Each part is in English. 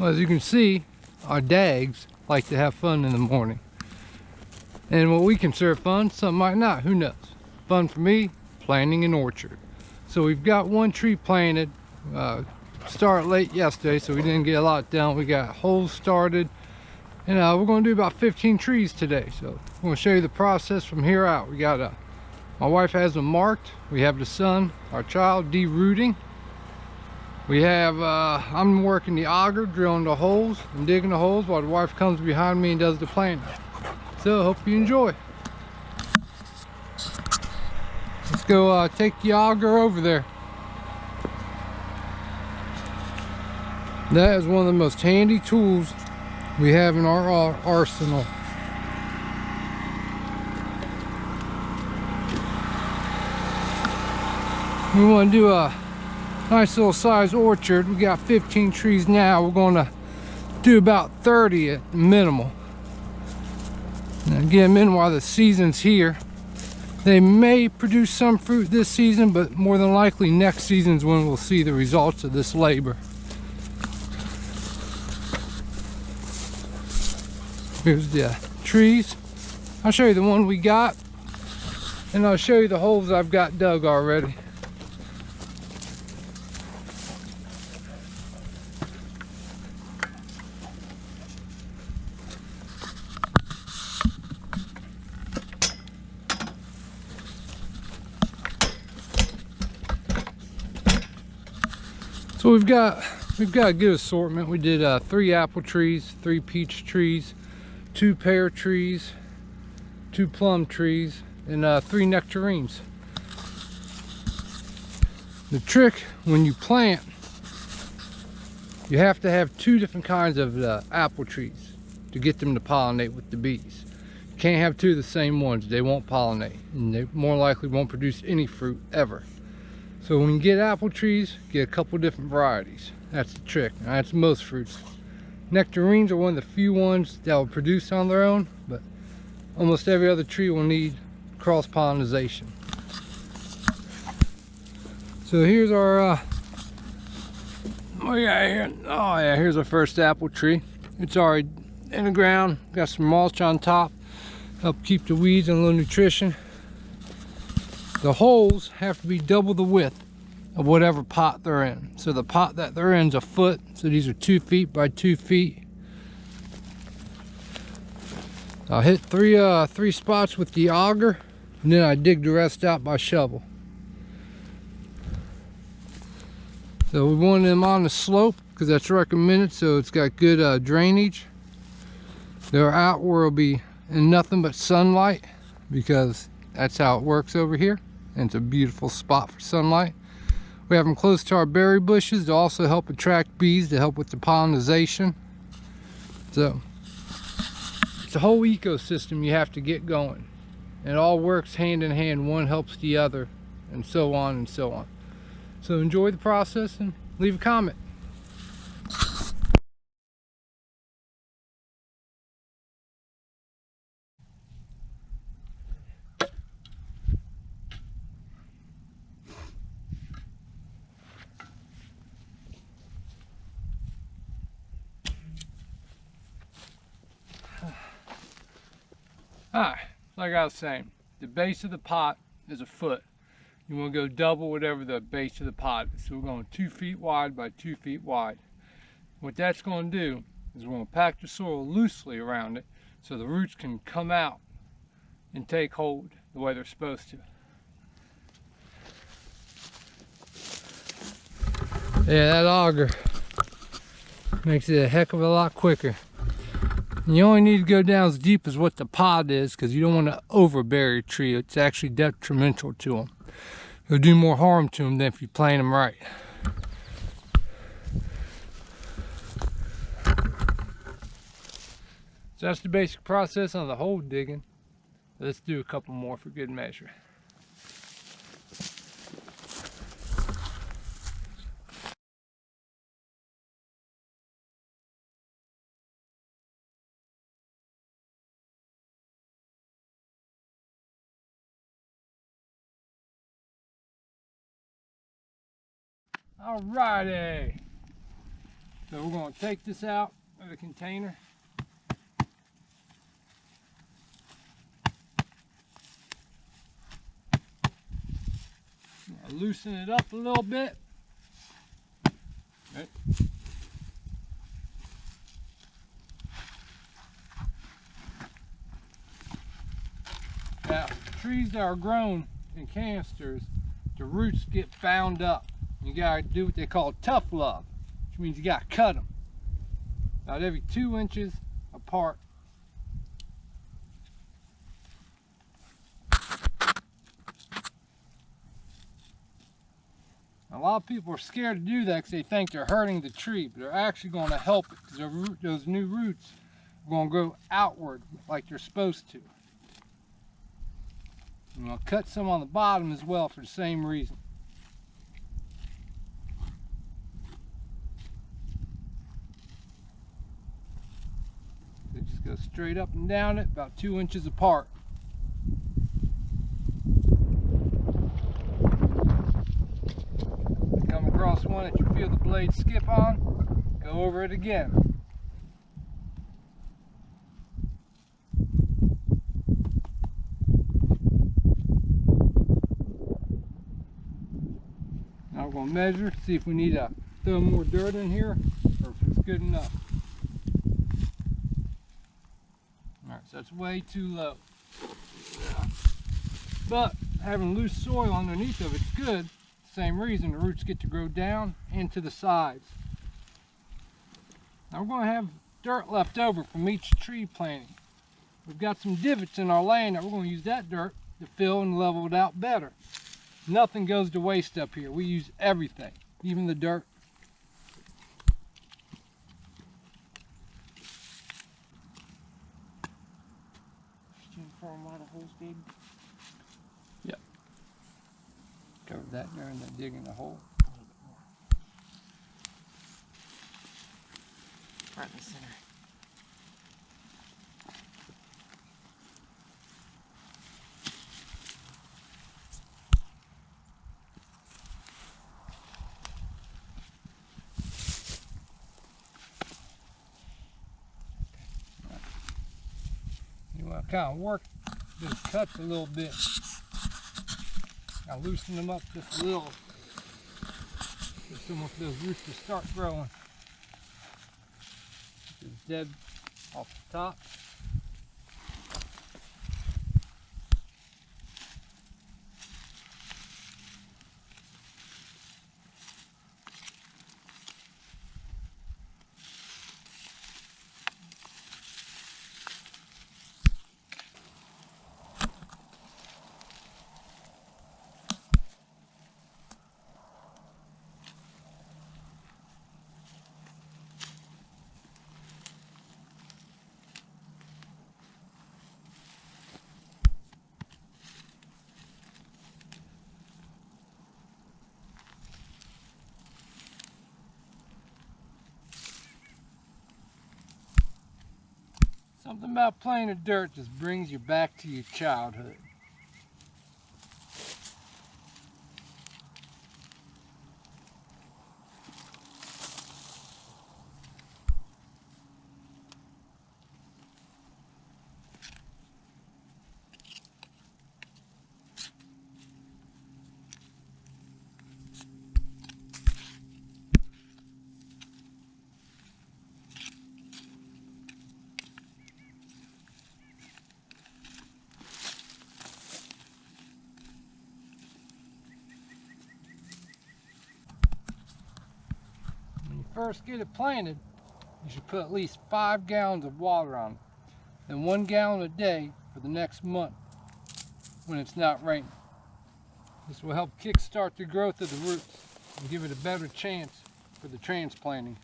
Well, as you can see, our dags like to have fun in the morning. And what we consider fun, some might not, who knows. Fun for me, planting an orchard. So we've got one tree planted. Started late yesterday, so we didn't get a lot done. We got holes started, and we're going to do about 15 trees today. So I'm going to show you the process from here out. We got my wife has them marked. We have the son, our child, de-rooting. We have I'm working the auger, drilling the holes and digging the holes while the wife comes behind me and does the planting. So hope you enjoy. Let's go take the auger over there. That is one of the most handy tools we have in our arsenal. We want to do a nice little size orchard. We got 15 trees now. We're going to do about 30 at minimal. And again, meanwhile the season's here. They may produce some fruit this season, but more than likely next season's when we'll see the results of this labor. Here's the trees. I'll show you the one we got, and I'll show you the holes I've got dug already. So we've got a good assortment. We did 3 apple trees, 3 peach trees, 2 pear trees, 2 plum trees, and 3 nectarines. The trick when you plant, you have to have 2 different kinds of apple trees to get them to pollinate with the bees. You can't have 2 of the same ones. They won't pollinate, and they more likely won't produce any fruit ever. So when you get apple trees, get a couple different varieties. That's the trick. Now, that's most fruits. Nectarines are one of the few ones that will produce on their own, but almost every other tree will need cross-pollination. So here's our, what we got here? Oh yeah, here's our first apple tree. It's already in the ground, got some mulch on top, help keep the weeds and a little nutrition. The holes have to be double the width of whatever pot they're in. So the pot that they're in is a foot, so these are 2 feet by 2 feet. I'll hit three spots with the auger, and then I dig the rest out by shovel. So we want them on the slope because that's recommended, so it's got good drainage. They're out where it'll be in nothing but sunlight, because that's how it works over here, and it's a beautiful spot for sunlight. We have them close to our berry bushes to also help attract bees, to help with the pollination. So it's a whole ecosystem you have to get going. It all works hand in hand. One helps the other, and so on and so on. So enjoy the process and leave a comment. Alright, like I was saying, the base of the pot is a foot. You want to go double whatever the base of the pot is. So we're going 2 feet wide by 2 feet wide. What that's going to do is we're going to pack the soil loosely around it so the roots can come out and take hold the way they're supposed to. Yeah, that auger makes it a heck of a lot quicker. And you only need to go down as deep as what the pot is, because you don't want to overbury a tree. It's actually detrimental to them. It'll do more harm to them than if you plant them right. So that's the basic process on the hole digging. Let's do a couple more for good measure. Alrighty. So we're going to take this out of the container. Loosen it up a little bit. Right. Now, trees that are grown in canisters, the roots get bound up. You gotta do what they call tough love, which means you gotta cut them about every 2 inches apart. A lot of people are scared to do that because they think they're hurting the tree, but they're actually going to help it because those new roots are going to grow outward like they're supposed to. I'm going to cut some on the bottom as well for the same reason. They just go straight up and down it about 2 inches apart. Come across one that you feel the blade skip on, go over it again. Now we're going to measure, see if we need to throw more dirt in here or if it's good enough. Alright, so that's way too low. But having loose soil underneath of it's good. Same reason the roots get to grow down into the sides. Now we're going to have dirt left over from each tree planting. We've got some divots in our land that we're going to use that dirt to fill and level it out better. Nothing goes to waste up here. We use everything, even the dirt. Yep. Cover that there and then dig in the hole. Right in the center. You want to kind of work these cuts a little bit. I loosen them up just a little. Just so much those roots to start growing. This is dead off the top. Something about playing in dirt just brings you back to your childhood. First get it planted, you should put at least 5 gallons of water on it, and 1 gallon a day for the next month when it's not raining. This will help kickstart the growth of the roots and give it a better chance for the transplanting.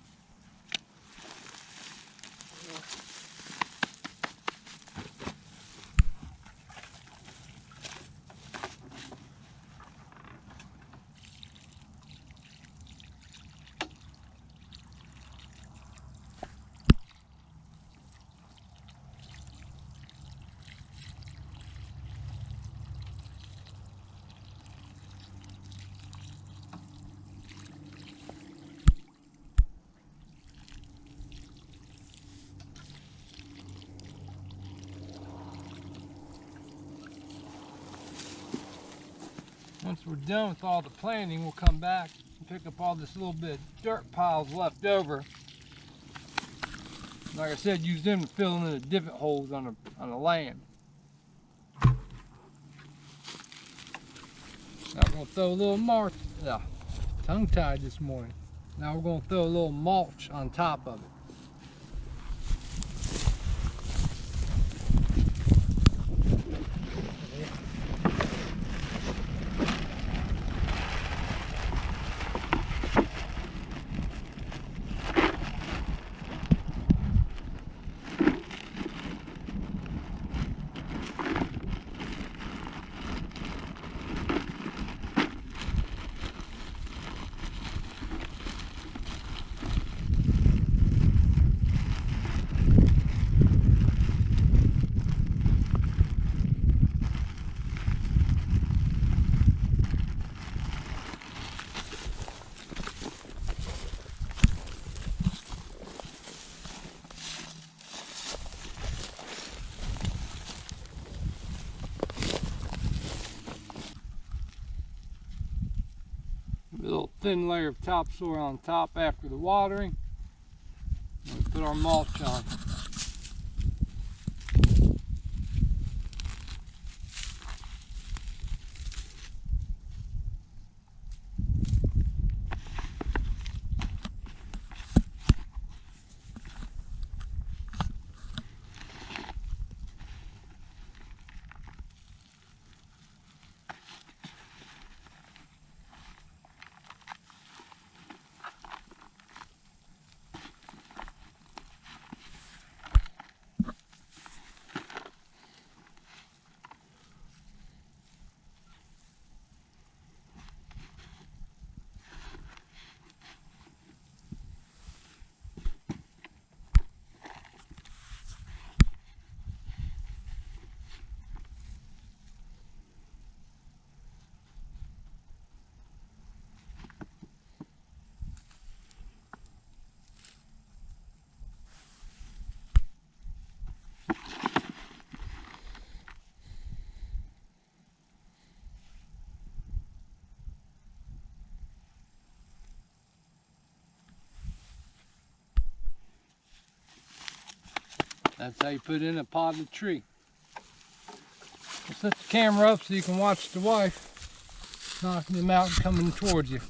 we're done with all the planting, we'll come back and pick up all this little bit of dirt piles left over. Like I said, use them to fill in the divot holes on the land. Now we're going to throw a little mulch. Tongue-tied this morning. Now we're going to throw a little mulch on top of it. A little thin layer of topsoil on top after the watering. And we put our mulch on. That's how you put in a potted tree. I'll set the camera up so you can watch the wife knocking them out and coming towards you.